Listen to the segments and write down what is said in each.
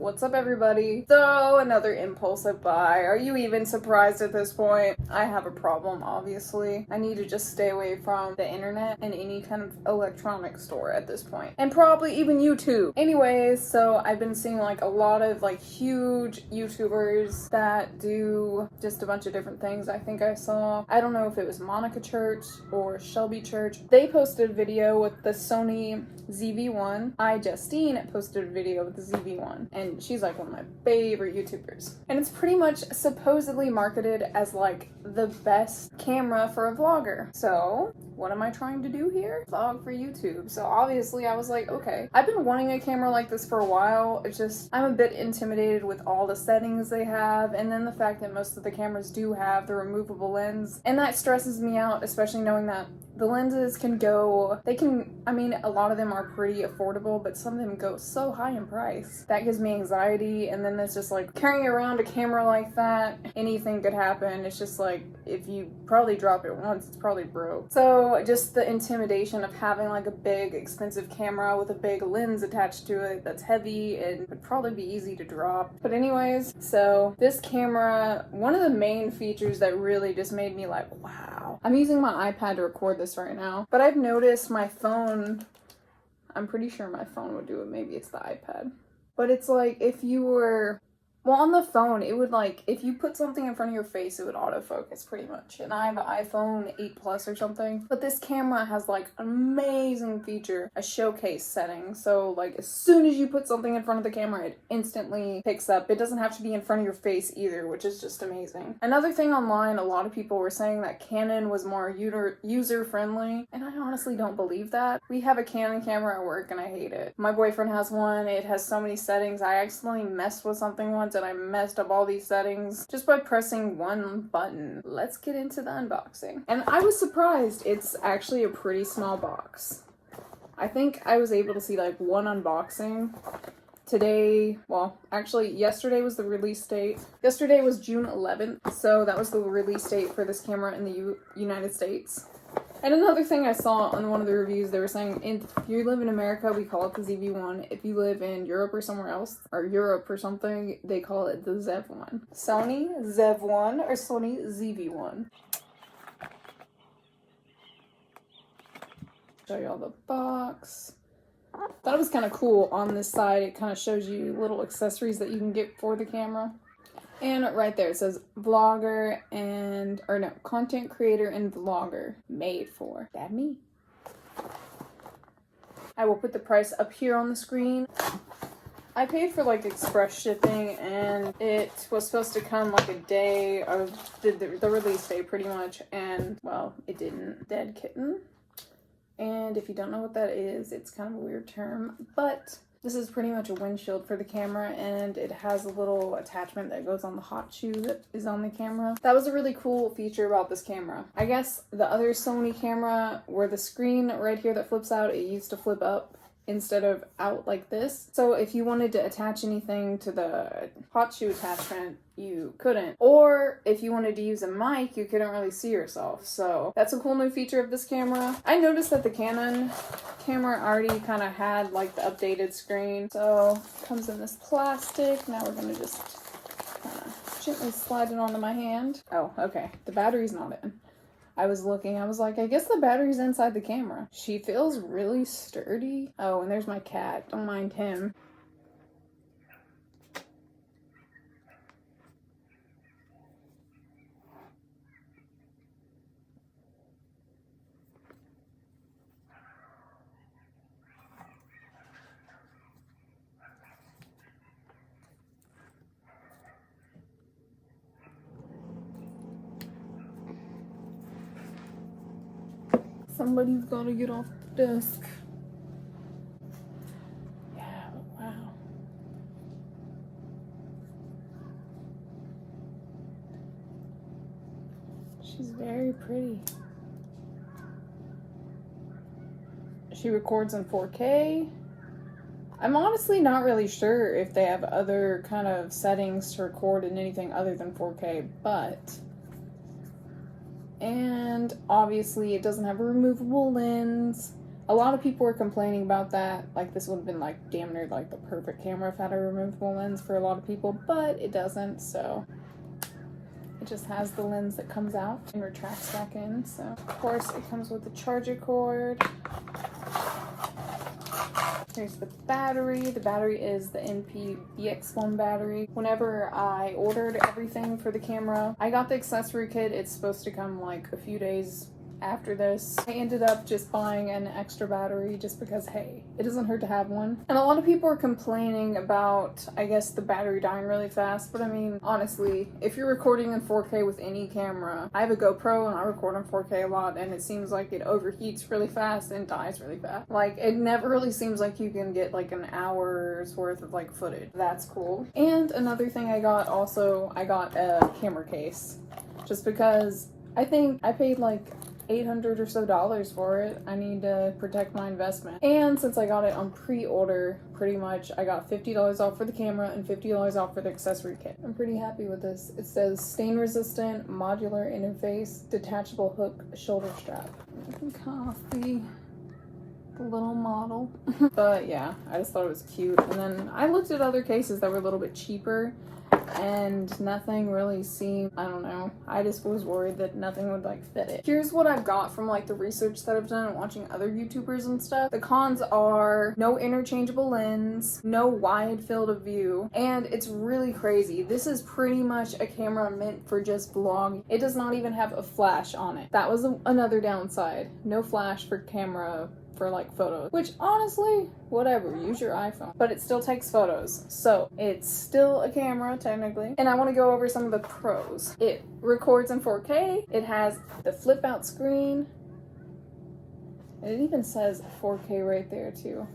What's up, everybody? So, another impulsive buy. Are you even surprised at this point? I have a problem, obviously. I need to just stay away from the internet and any kind of electronic store at this point. And probably even YouTube. Anyways, so I've been seeing like a lot of like huge YouTubers that do just a bunch of different things. I think I saw, I don't know if it was Monica Church or Shelby Church. They posted a video with the Sony ZV-1. Justine posted a video with the ZV-1, and she's like one of my favorite YouTubers. And it's pretty much supposedly marketed as like the best camera for a vlogger. So what am I trying to do here? Vlog for YouTube. So obviously I was like, okay, I've been wanting a camera like this for a while. It's just, I'm a bit intimidated with all the settings they have, and then the fact that most of the cameras do have the removable lens, and that stresses me out, especially knowing that the lenses can go, I mean, a lot of them are pretty affordable, but some of them go so high in price. That gives me anxiety, and then it's just like, carrying around a camera like that, anything could happen. It's just like, if you probably drop it once, it's probably broke. So just the intimidation of having like a big, expensive camera with a big lens attached to it that's heavy and would probably be easy to drop. But anyways, so this camera, one of the main features that really just made me like, wow. I'm using my iPad to record this right now, but I've noticed my phone, I'm pretty sure my phone would do it, maybe it's the iPad, but it's like if you were, well, on the phone, it would like, if you put something in front of your face, it would autofocus pretty much. And I have an iPhone 8 Plus or something. But this camera has like an amazing feature, a showcase setting. So like as soon as you put something in front of the camera, it instantly picks up. It doesn't have to be in front of your face either, which is just amazing. Another thing online, a lot of people were saying that Canon was more user-friendly. And I honestly don't believe that. We have a Canon camera at work and I hate it. My boyfriend has one. It has so many settings. I accidentally messed with something once and I messed up all these settings just by pressing one button. Let's get into the unboxing. And I was surprised. It's actually a pretty small box. I think I was able to see like one unboxing. Today, well, actually yesterday was the release date. Yesterday was June 11th, so that was the release date for this camera in the United States. And another thing I saw on one of the reviews, they were saying, if you live in America, we call it the ZV-1. If you live in Europe or somewhere else, or Europe or something, they call it the ZV-1. Sony ZV-1 or Sony ZV-1. Show you all the box. Thought it was kind of cool. On this side, it kind of shows you little accessories that you can get for the camera. And right there it says vlogger and, or no, content creator and vlogger, made for. That me. I will put the price up here on the screen. I paid for like express shipping and it was supposed to come like a day of the release day pretty much, and well, it didn't. Dead kitten. And if you don't know what that is, it's kind of a weird term, but this is pretty much a windshield for the camera, and it has a little attachment that goes on the hot shoe that is on the camera. That was a really cool feature about this camera. I guess the other Sony camera, where the screen right here that flips out, it used to flip up instead of out like this. So if you wanted to attach anything to the hot shoe attachment, you couldn't. Or if you wanted to use a mic, you couldn't really see yourself. So that's a cool new feature of this camera. I noticed that the Canon camera already kind of had like the updated screen. So it comes in this plastic. Now we're gonna just kind of gently slide it onto my hand. Oh, okay. The battery's not in. I was looking, I was like, I guess the battery's inside the camera. She feels really sturdy. Oh, and there's my cat. Don't mind him. Somebody's gotta get off the desk. Yeah, wow. She's very pretty. She records in 4K. I'm honestly not really sure if they have other kind of settings to record in anything other than 4K, but and obviously it doesn't have a removable lens. A lot of people were complaining about that. Like, this would have been like damn near like the perfect camera if it had a removable lens for a lot of people, but it doesn't, so it just has the lens that comes out and retracts back in. So of course it comes with the charger cord. Here's the battery. The battery is the NP-BX1 battery. Whenever I ordered everything for the camera, I got the accessory kit. It's supposed to come like a few days after this. I ended up just buying an extra battery just because, hey, it doesn't hurt to have one. And a lot of people are complaining about, I guess, the battery dying really fast, but I mean, honestly, if you're recording in 4K with any camera, I have a GoPro and I record in 4K a lot, and it seems like it overheats really fast and dies really fast. Like, it never really seems like you can get like an hour's worth of like footage. That's cool. And another thing I got also, I got a camera case, just because I think I paid like $800 or so for it. I need to protect my investment. And since I got it on pre-order, pretty much I got $50 off for the camera and $50 off for the accessory kit. I'm pretty happy with this. It says stain resistant, modular interface, detachable hook, shoulder strap. You can copy the little model. But yeah, I just thought it was cute. And then I looked at other cases that were a little bit cheaper, and nothing really seemed, I don't know, I just was worried that nothing would like fit it. Here's what I've got from like the research that I've done and watching other YouTubers and stuff. The cons are no interchangeable lens, no wide field of view, and it's really crazy. This is pretty much a camera meant for just vlogging. It does not even have a flash on it. That was another downside. No flash for camera for like photos, which honestly, whatever, use your iPhone, but it still takes photos, so it's still a camera technically. And I want to go over some of the pros. It records in 4K, it has the flip out screen, and it even says 4K right there too.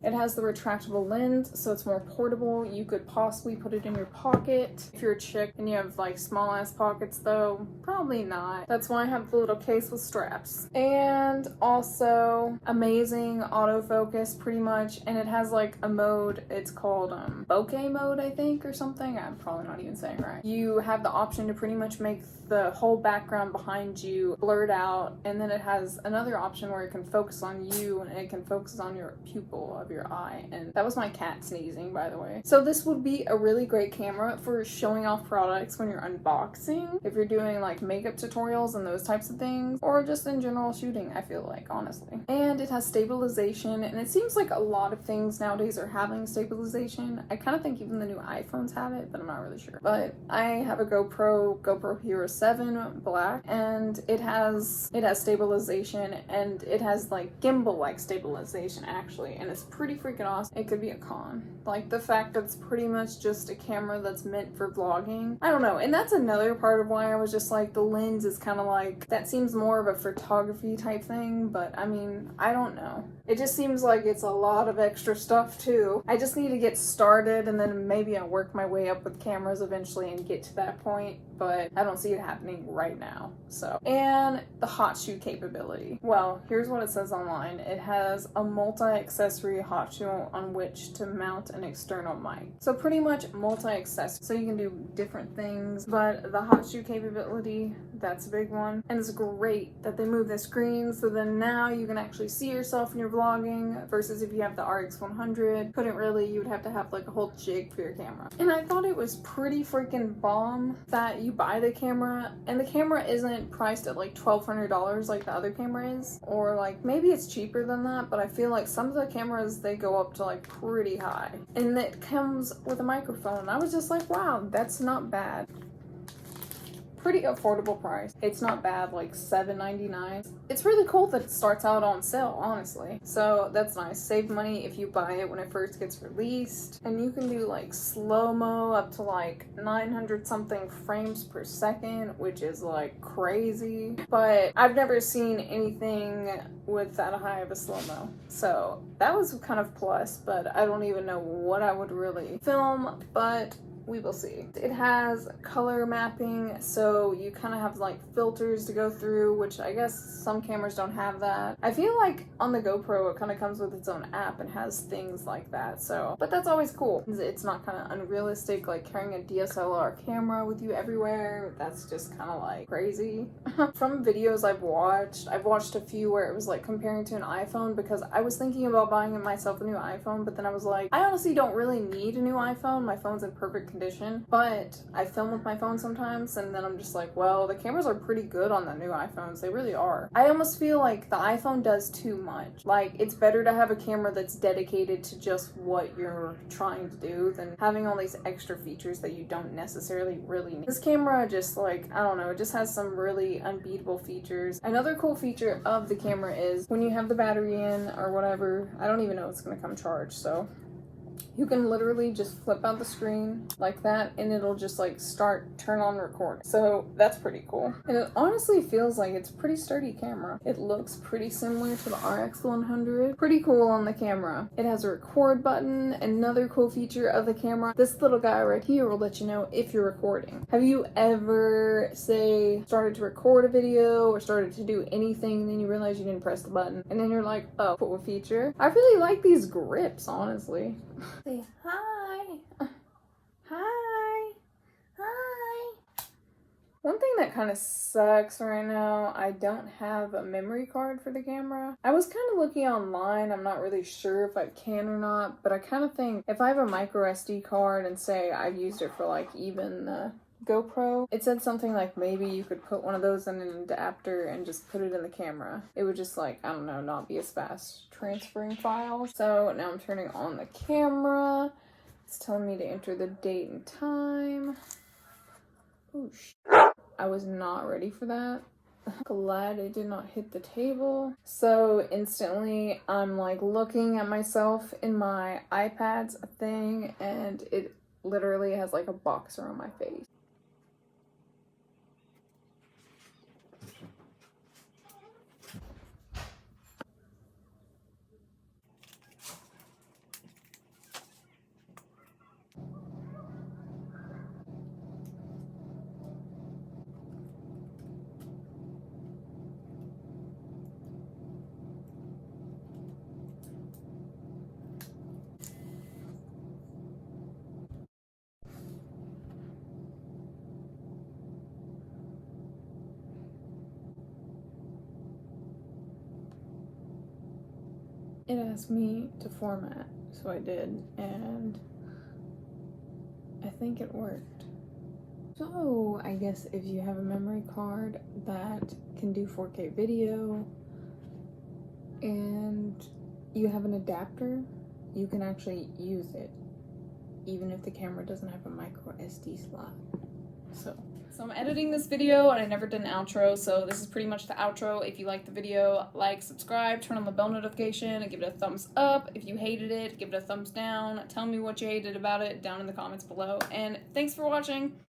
It has the retractable lens, so it's more portable. You could possibly put it in your pocket. If you're a chick and you have like small ass pockets though, probably not. That's why I have the little case with straps. And also amazing autofocus pretty much. And it has like a mode, it's called bokeh mode, I think, or something. I'm probably not even saying right. You have the option to pretty much make the whole background behind you blurred out, and then it has another option where it can focus on you and it can focus on your pupil of your eye. And that was my cat sneezing, by the way. So this would be a really great camera for showing off products when you're unboxing, if you're doing like makeup tutorials and those types of things, or just in general shooting, I feel like, honestly. And it has stabilization, and it seems like a lot of things nowadays are having stabilization. I kind of think even the new iPhones have it, but I'm not really sure. But I have a GoPro Hero 7 Black, and it has stabilization, and it has like gimbal like stabilization actually, and it's pretty freaking awesome. It could be a con, like the fact that it's pretty much just a camera that's meant for vlogging. I don't know, and that's another part of why I was just like, the lens is kind of like, that seems more of a photography type thing, but I mean, I don't know. It just seems like it's a lot of extra stuff too. I just need to get started, and then maybe I'll work my way up with cameras eventually and get to that point, but I don't see it happening right now. So, and the hot shoe capability. Well, here's what it says online. It has a multi-accessory hot shoe on which to mount an external mic. So pretty much multi-accessory, so you can do different things, but the hot shoe capability, that's a big one. And it's great that they move the screen, so then now you can actually see yourself when you're vlogging, versus if you have the RX100, couldn't really, you would have to have like a whole jig for your camera. And I thought it was pretty freaking bomb that you buy the camera, and the camera isn't priced at like $1,200 like the other camera is, or like maybe it's cheaper than that, but I feel like some of the cameras, they go up to like pretty high, and it comes with a microphone. I was just like, wow, that's not bad. Pretty affordable price. It's not bad, like $7.99. It's really cool that it starts out on sale, honestly. So that's nice. Save money if you buy it when it first gets released. And you can do like slow-mo up to like 900 something frames per second, which is like crazy. But I've never seen anything with that high of a slow-mo. So that was kind of plus, but I don't even know what I would really film. But we will see. It has color mapping, so you kind of have like filters to go through, which I guess some cameras don't have that. I feel like on the GoPro it kind of comes with its own app and has things like that, so, but that's always cool. It's not kind of unrealistic like carrying a DSLR camera with you everywhere. That's just kind of like crazy. From videos I've watched a few where it was like comparing to an iPhone, because I was thinking about buying myself a new iPhone, but then I was like, I honestly don't really need a new iPhone. My phone's in perfect condition, but I film with my phone sometimes, and then I'm just like, well, the cameras are pretty good on the new iPhones. They really are. I almost feel like the iPhone does too much. Like, it's better to have a camera that's dedicated to just what you're trying to do than having all these extra features that you don't necessarily really need. This camera just like, I don't know, it just has some really unbeatable features. Another cool feature of the camera is when you have the battery in or whatever, I don't even know it's gonna come charged, so you can literally just flip out the screen like that and it'll just like turn on record. So that's pretty cool. And it honestly feels like it's a pretty sturdy camera. It looks pretty similar to the RX100. Pretty cool on the camera. It has a record button. Another cool feature of the camera, this little guy right here will let you know if you're recording. Have you ever, say, started to record a video or started to do anything and then you realize you didn't press the button and then you're like, oh, cool feature. I really like these grips, honestly. Say hi. Hi. Hi. One thing that kind of sucks right now, I don't have a memory card for the camera. I was kind of looking online. I'm not really sure if I can or not, but I kind of think if I have a micro SD card and say I've used it for like even the GoPro, it said something like maybe you could put one of those in an adapter and just put it in the camera. It would just like, I don't know, not be as fast transferring files. So now I'm turning on the camera. It's telling me to enter the date and time. Oh, I was not ready for that. Glad it did not hit the table. So instantly I'm like looking at myself in my iPad's thing and it literally has like a box around my face. It asked me to format, so I did, and I think it worked. So I guess if you have a memory card that can do 4K video and you have an adapter, you can actually use it even if the camera doesn't have a micro SD slot. So I'm editing this video and I never did an outro, so this is pretty much the outro. If you liked the video, like, subscribe, turn on the bell notification, and give it a thumbs up. If you hated it, give it a thumbs down. Tell me what you hated about it down in the comments below. And thanks for watching.